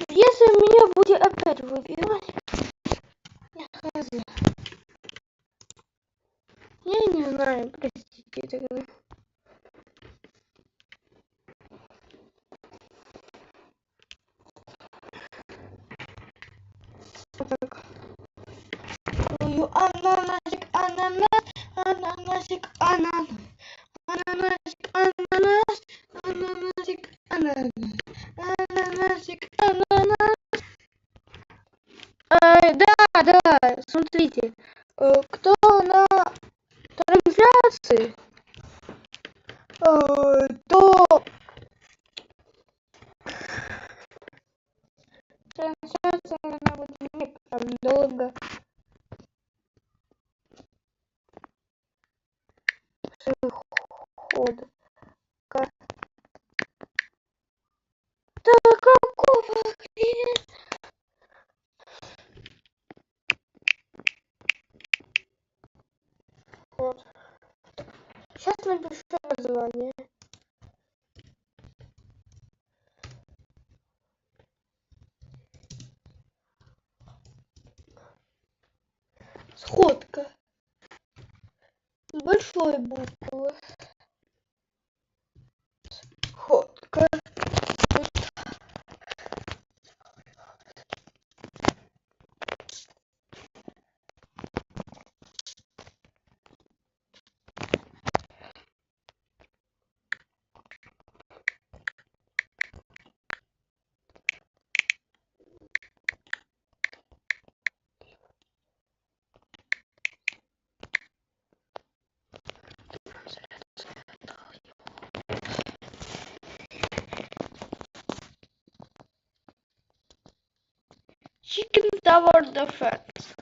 Если меня будет опять выбивать, я не знаю, простите тогда. Вот так. Ананасик, ананас, ананасик, ананас, ананасик, ананас, ананасик, ананас, ананасик, ананас. Да, смотрите, кто на трансляции, то трансляция она будет не прям долго. Ход. Да какого хрена? Вот. Сейчас напишу название. Сходка. С большой буквы. Сходка. Chicken Tower Defense.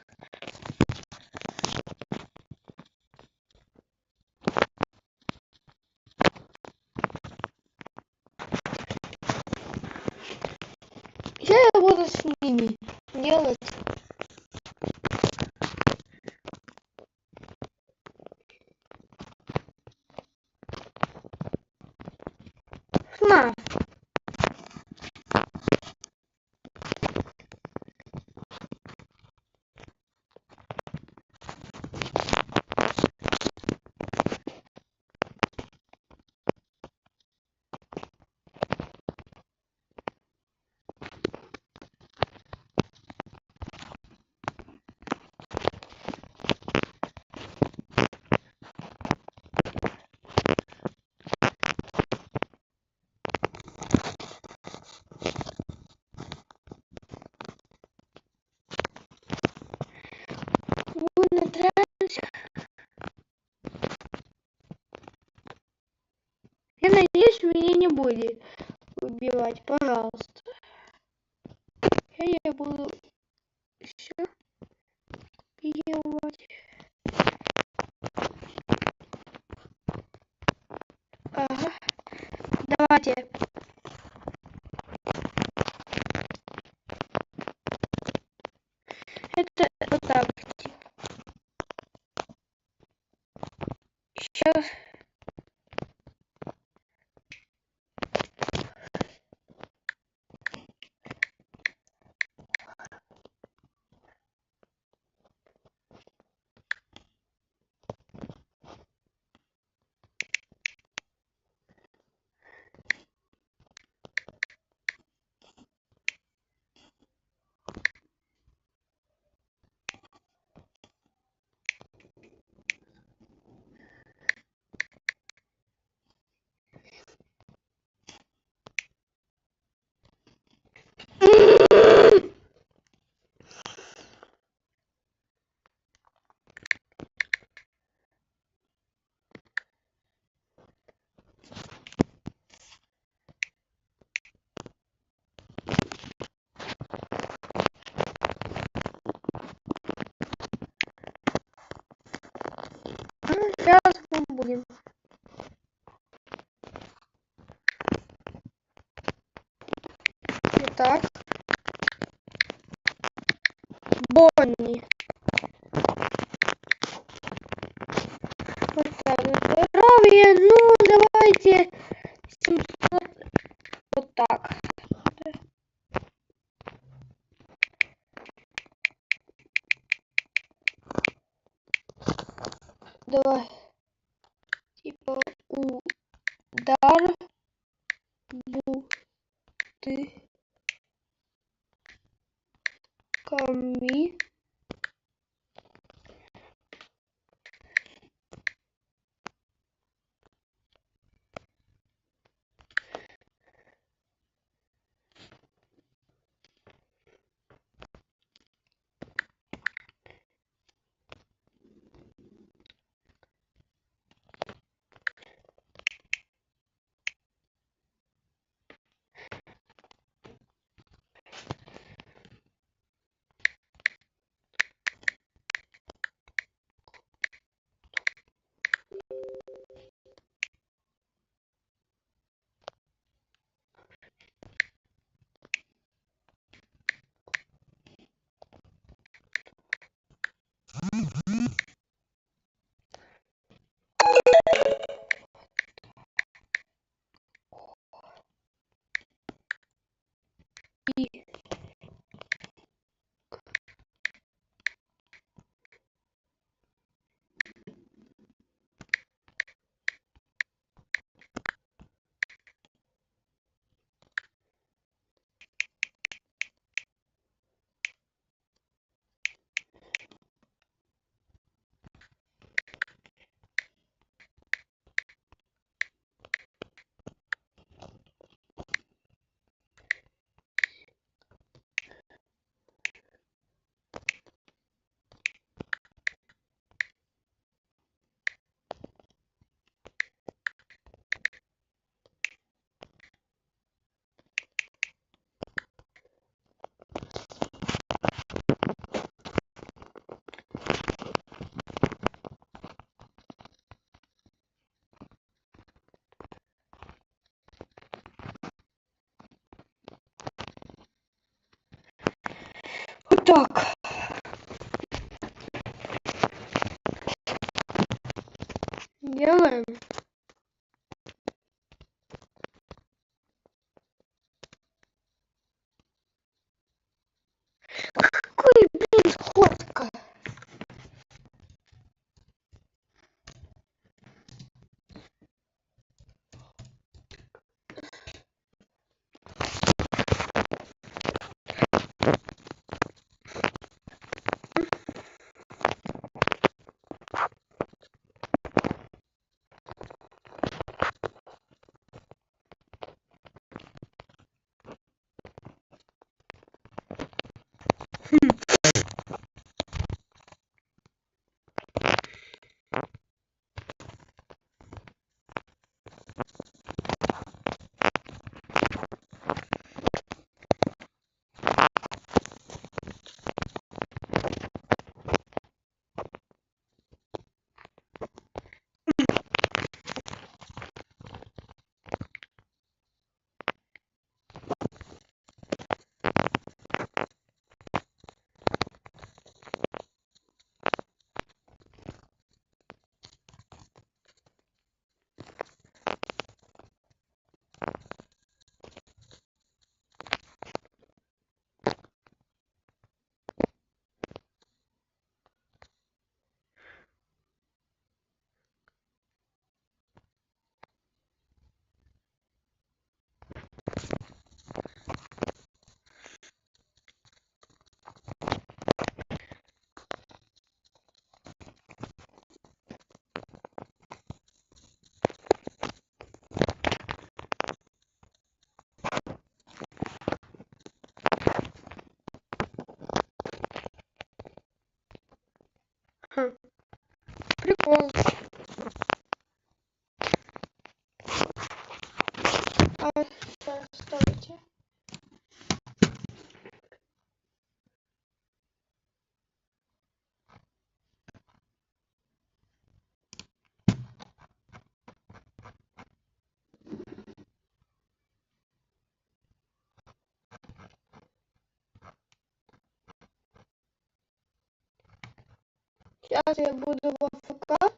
Я буду с ними делать. На. Вы на трансе. Я надеюсь, меня не будет убивать, пожалуйста. Я буду все делать. Ага. Давайте. Это вот так. Сейчас. Сейчас мы будем. Итак. Бонни. Вот так. Здоровье. Ну, давайте 700. Вот так. давай. Типа удар бутылками. И вот так делаем. Какой, блин, сходка? Прикол. Так, стойте. Сейчас я буду в АФК.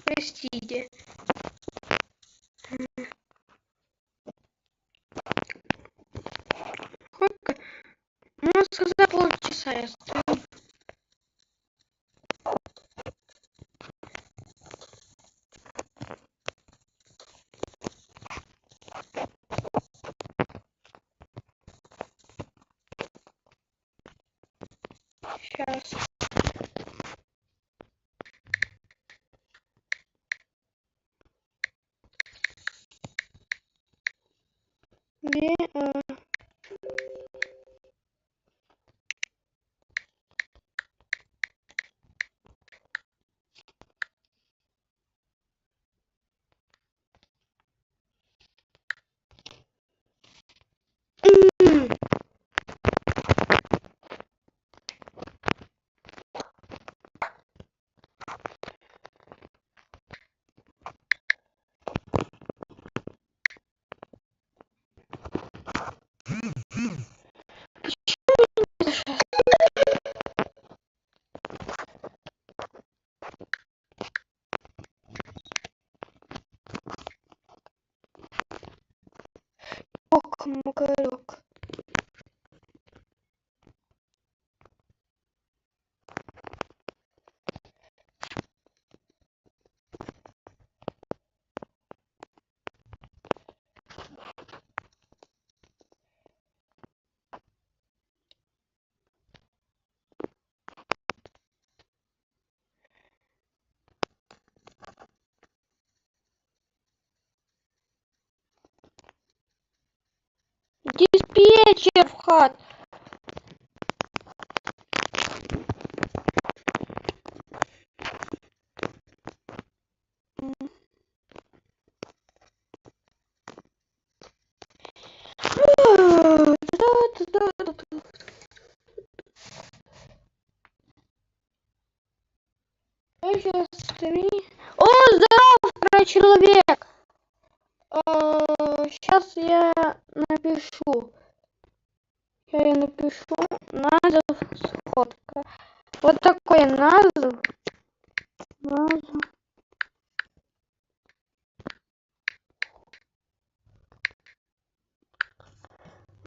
Простите. Сколько? Можно сказать, полчаса я стою. Сейчас. Где? Ок, макарек. Диспетчер в хат. Сейчас 3. О, здорово, человек! Сейчас я напишу. Я напишу назов сходка. Вот такой назов.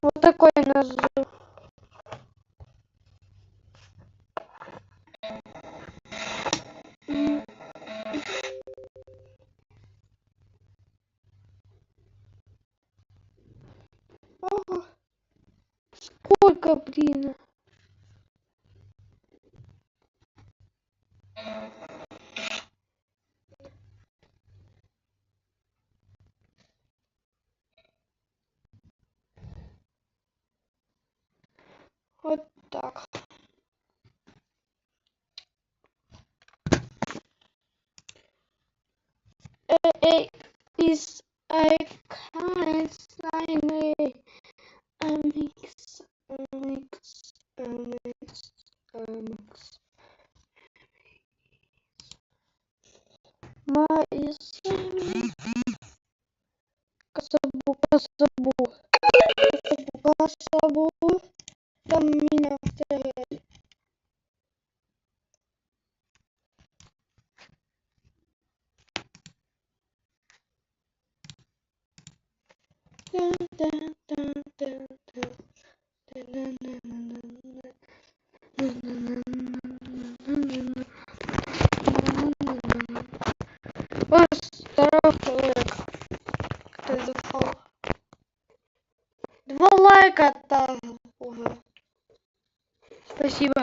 Вот такой назов. Ого. Сколько, блин? Вот так. Is I can't sign it. Mix. Mais Caçabu. Caminho. О, здорово, человек. Ты зашел. 2 лайка там уже. Спасибо.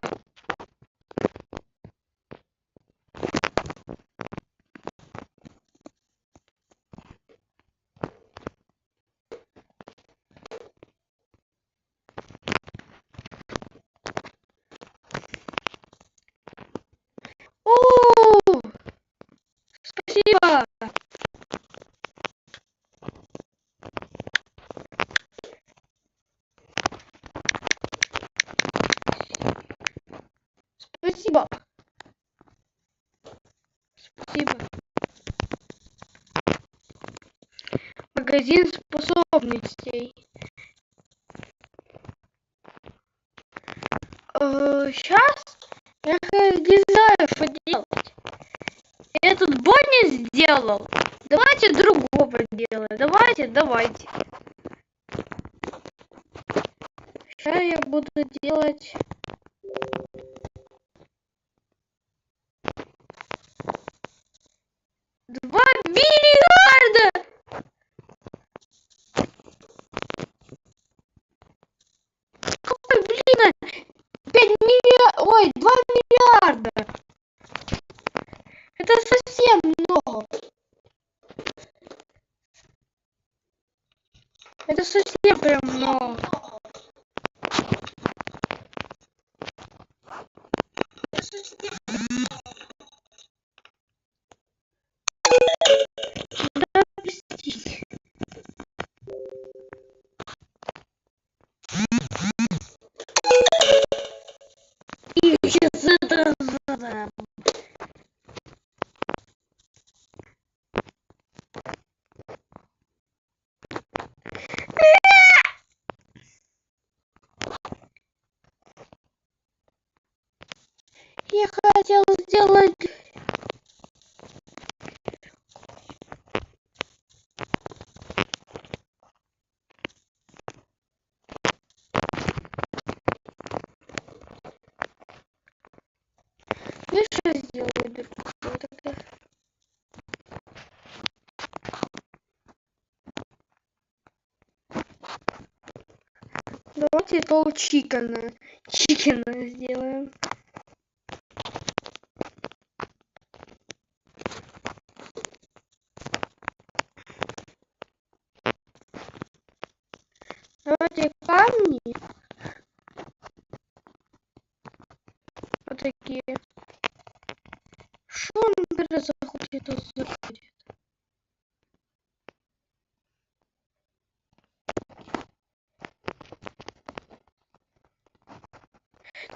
магазин способностей. Сейчас я не знаю, что делать. Этот Бонни сделал. Давайте другого делаем. Давайте. Сейчас я буду делать... $2 миллиарда! Какой, блин, 5 миллиардов... Ой, 2 миллиарда! Это совсем много. Это совсем прям много. Да, простите. И сейчас это... Я хотел сделать... Я сейчас сделаю другую тогда. Давайте этого чикена сделаем. Давайте камни. Вот такие. Что он заходит?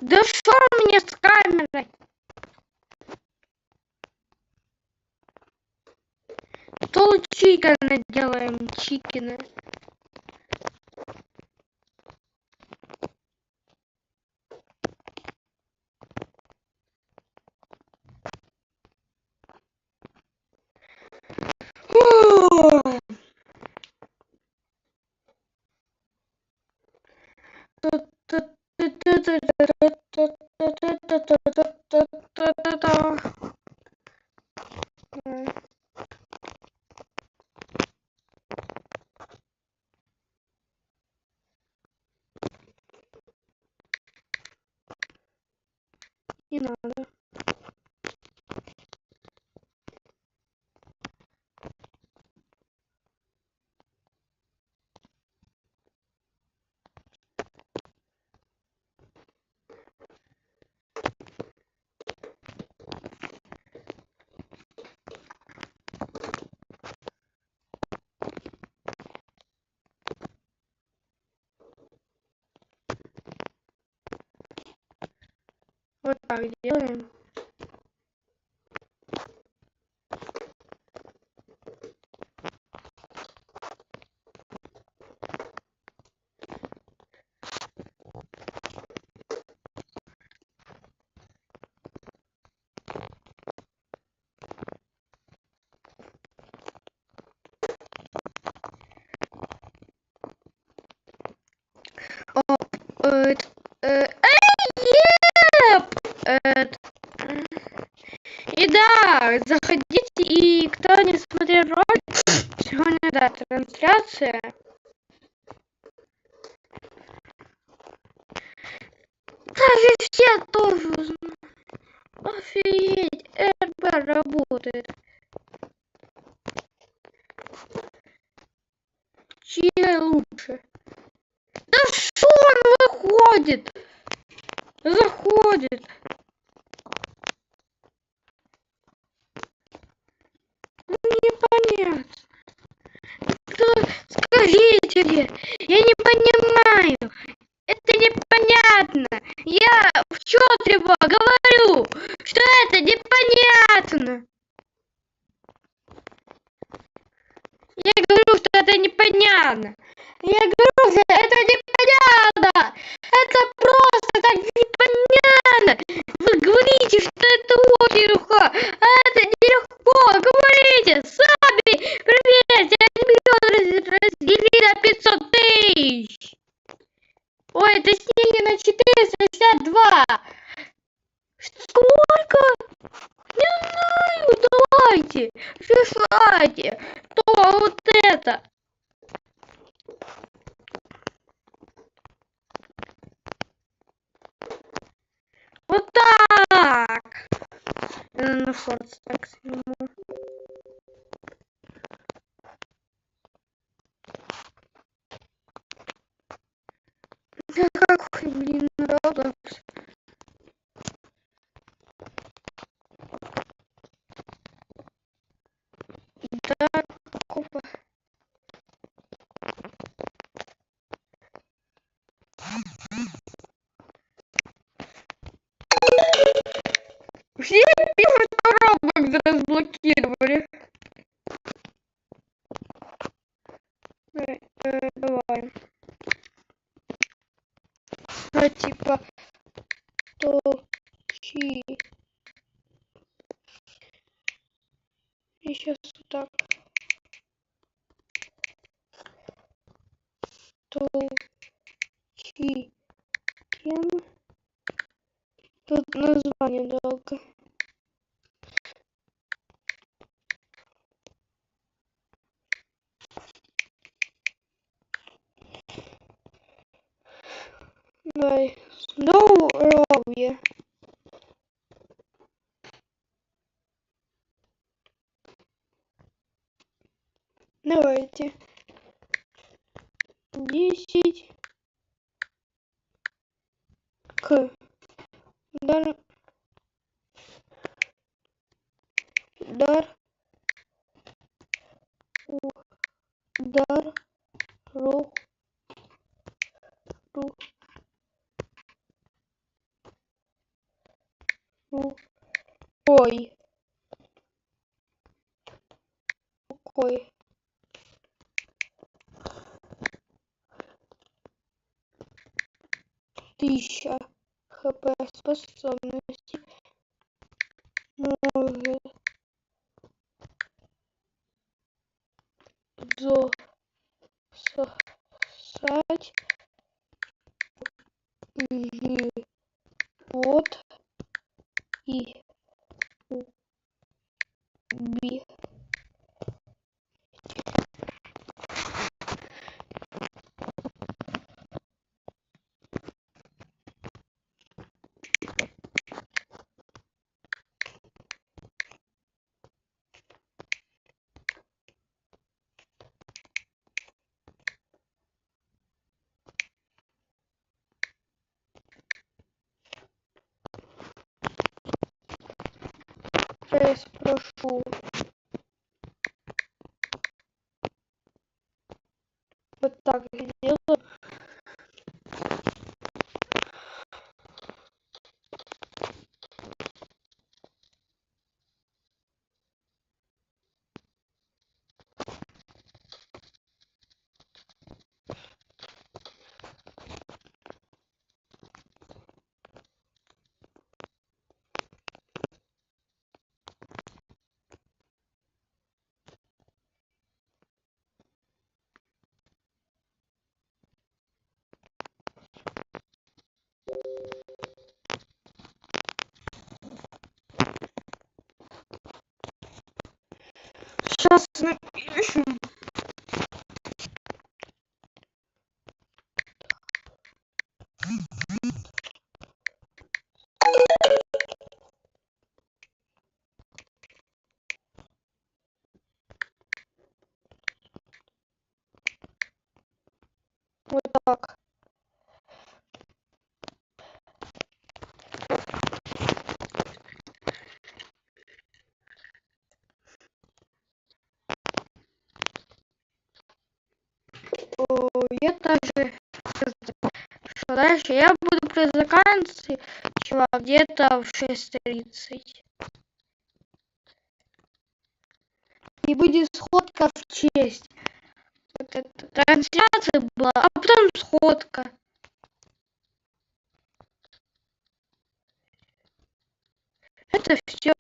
Да что мне с камерой? То чикена делаем, чикена. Не надо. Вот так делаем. И да, заходите, и кто не смотрел ролик, сегодня, да, трансляция. Даже все тоже узнают. Офигеть, РБ работает. Чья лучше? Да что он выходит? Заходит. Непонятно. Скажите мне, я не понимаю. Это непонятно. Я в чётрево говорю, что это непонятно. Я говорю, что это непонятно. Я говорю, что это непонятно. Это просто так непонятно. Вы говорите, что это очень легко. А это нелегко. Говорите сами. Проверьте. 1 миллион разделили на 500 тысяч. Ой, это снеги на 462. Сколько? Не знаю, давайте, решайте, кто вот это. Вот так. На шорт так сниму. Как, блин, Roblox. Да, купа. Все пишут, что Roblox разблокировали. Давай. А типа точи. И сейчас вот так. Точи. Кем? Тут название долго. Давай. Здоровье. Давайте. 10 к дар ру ой. Рукой. Тысяча хп способности может засосать живот и убить. Я спрошу. Вот так сделаю. Сейчас напишем. Вот так. Я также что дальше я буду заканчивать где-то в 6:30. И будет сходка в честь вот эта трансляция была, а потом сходка. Это все.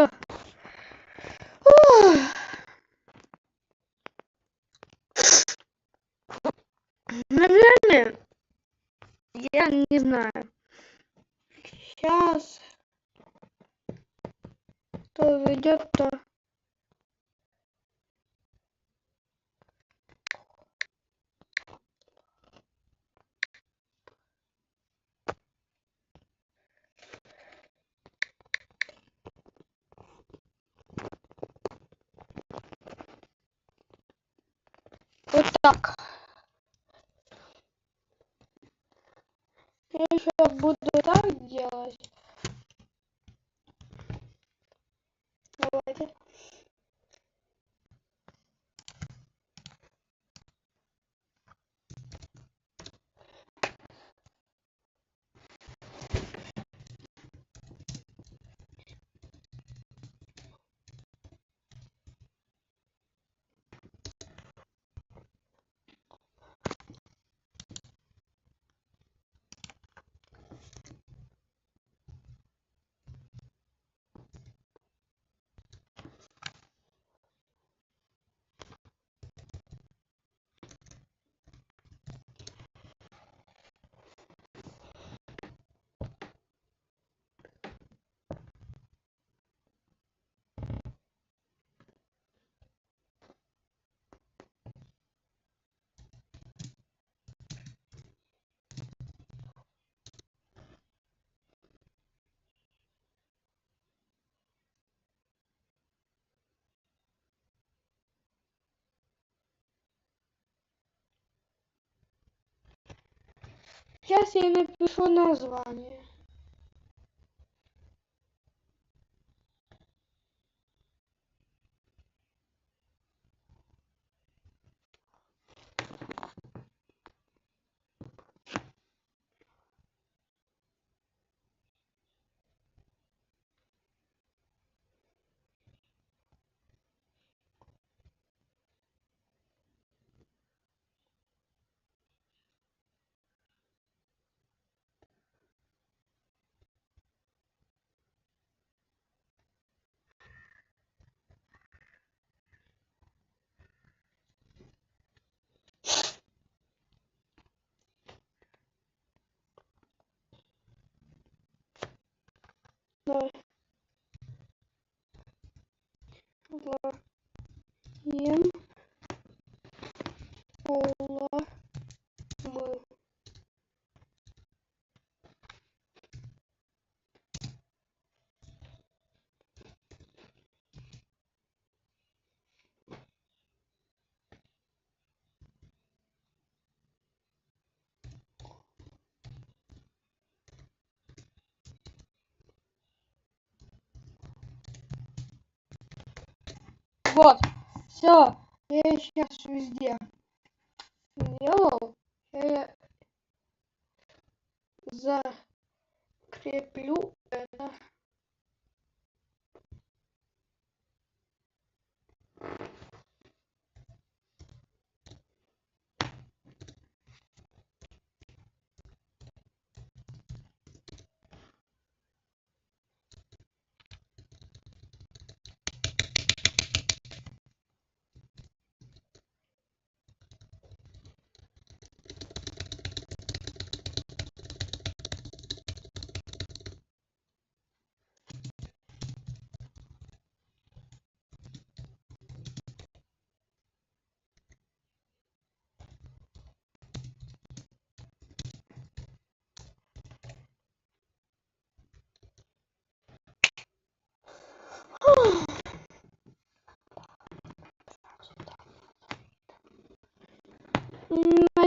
Наверное, я не знаю. Сейчас то ведет, то. Вот так. Я еще буду так делать. Давайте. Сейчас я напишу название. Давай. Ем. Ола. Мы. Вот. Все. Я сейчас везде сделал. Я закреплю это.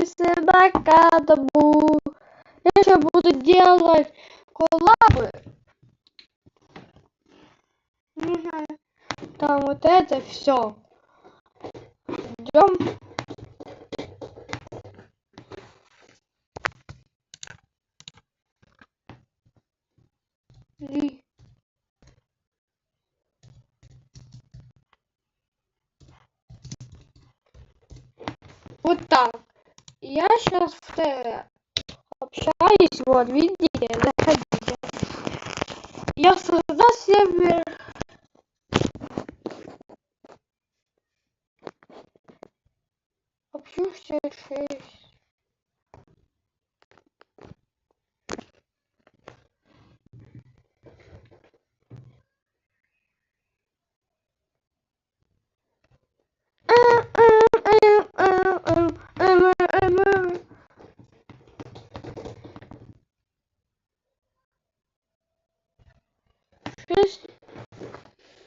Собака табу. Я еще буду делать коллабы. Не знаю. Там вот это все. Идем. Вот Так, я сейчас в ТР общаюсь, вот, видите, заходите. Я создал сервер. Общусь 6.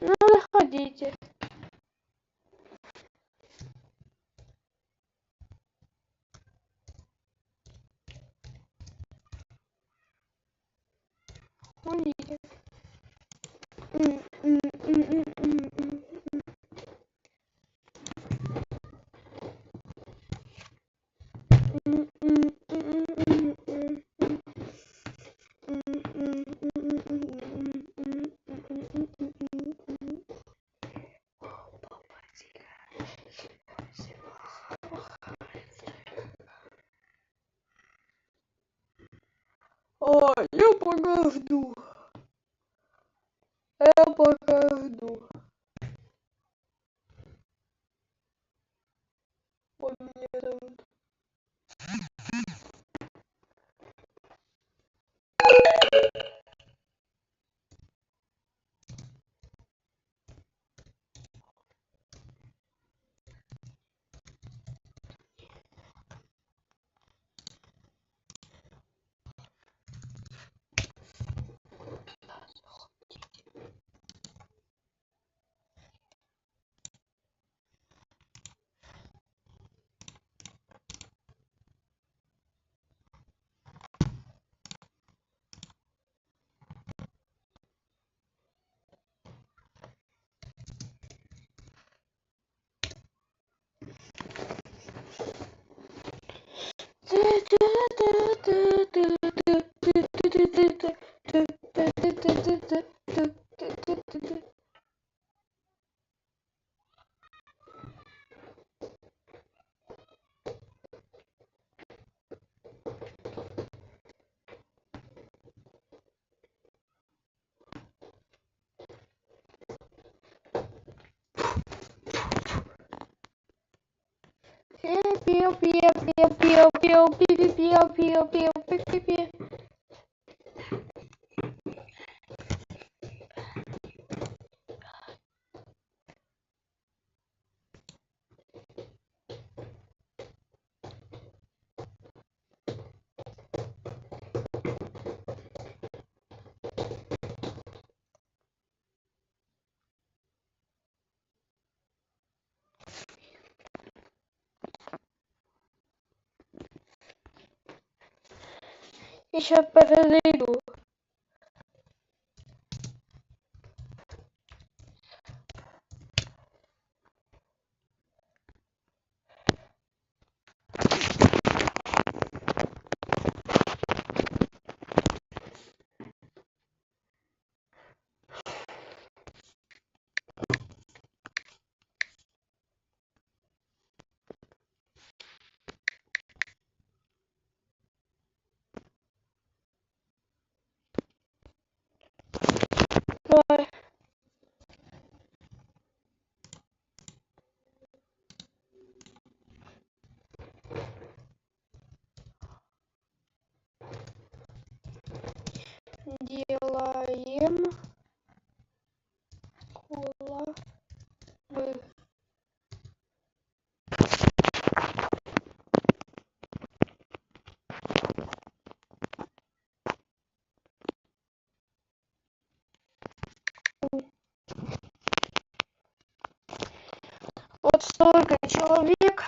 Ну, заходите. Ходите. Я пока жду. Я пока жду. Он меня зовут. Еще подойду. Давай. Делаем коллабы. Вот столько человек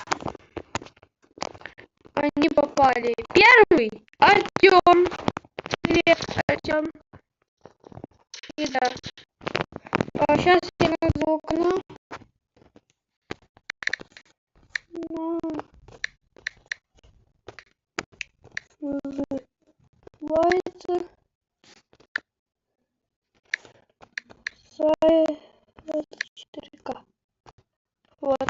они попали. Первый Артем. Привет, Артем. И да. Сейчас я назову окно. Называется сайт 4К. Вот.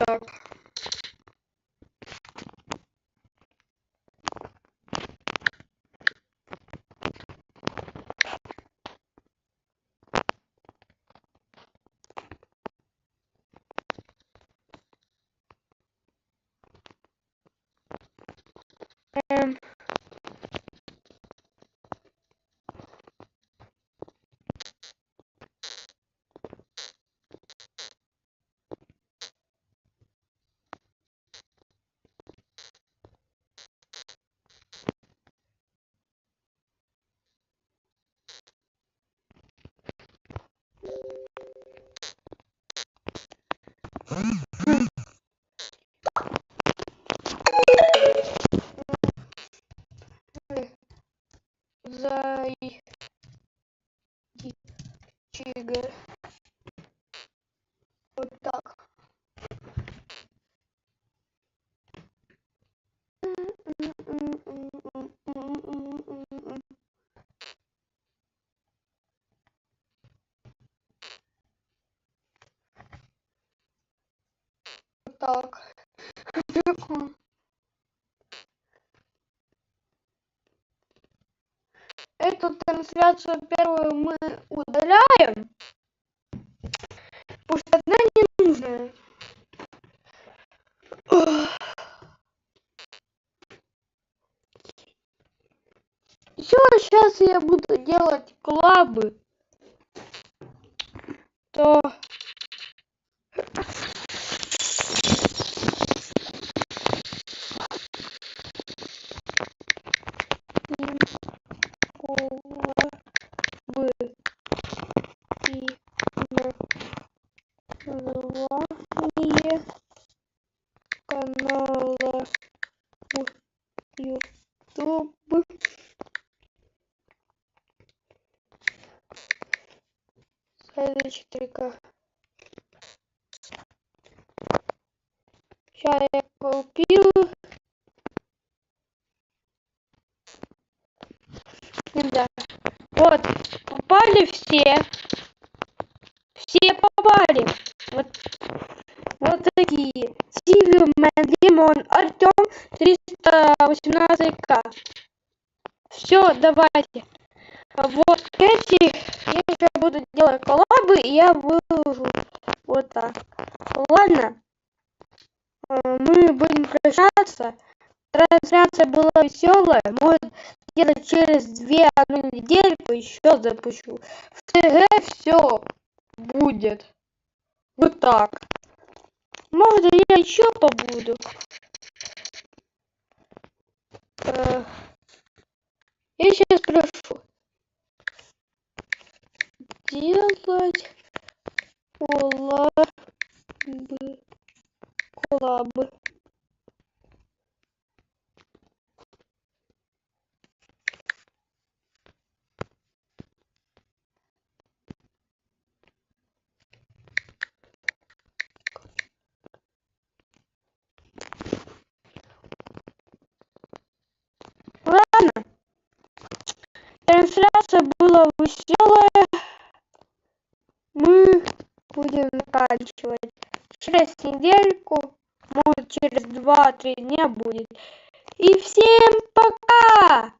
так. Чига. Вот так. Вот так. Эту трансляцию первую мы удаляем, потому что она не нужная. Еще сейчас я буду делать коллабы, то коллабы и название канала в YouTube. Следующий 4К. Сейчас я копирую. Да. Вот, попали все. Все попали. Вот такие. Сильвермен, Димон, Артем, 318К. Все, давайте. Вот эти я еще буду делать коллабы, и я выложу вот так. Ладно, мы будем прощаться. Трансляция была веселая. Может, где-то через 2 недельку еще запущу. В ТГ все будет. Вот так. Может, я еще побуду. Я сейчас прошу делать коллабы. Ладно. Трансляция была веселая. Мы будем заканчивать. Через недельку, может через 2-3 дня будет. И всем пока!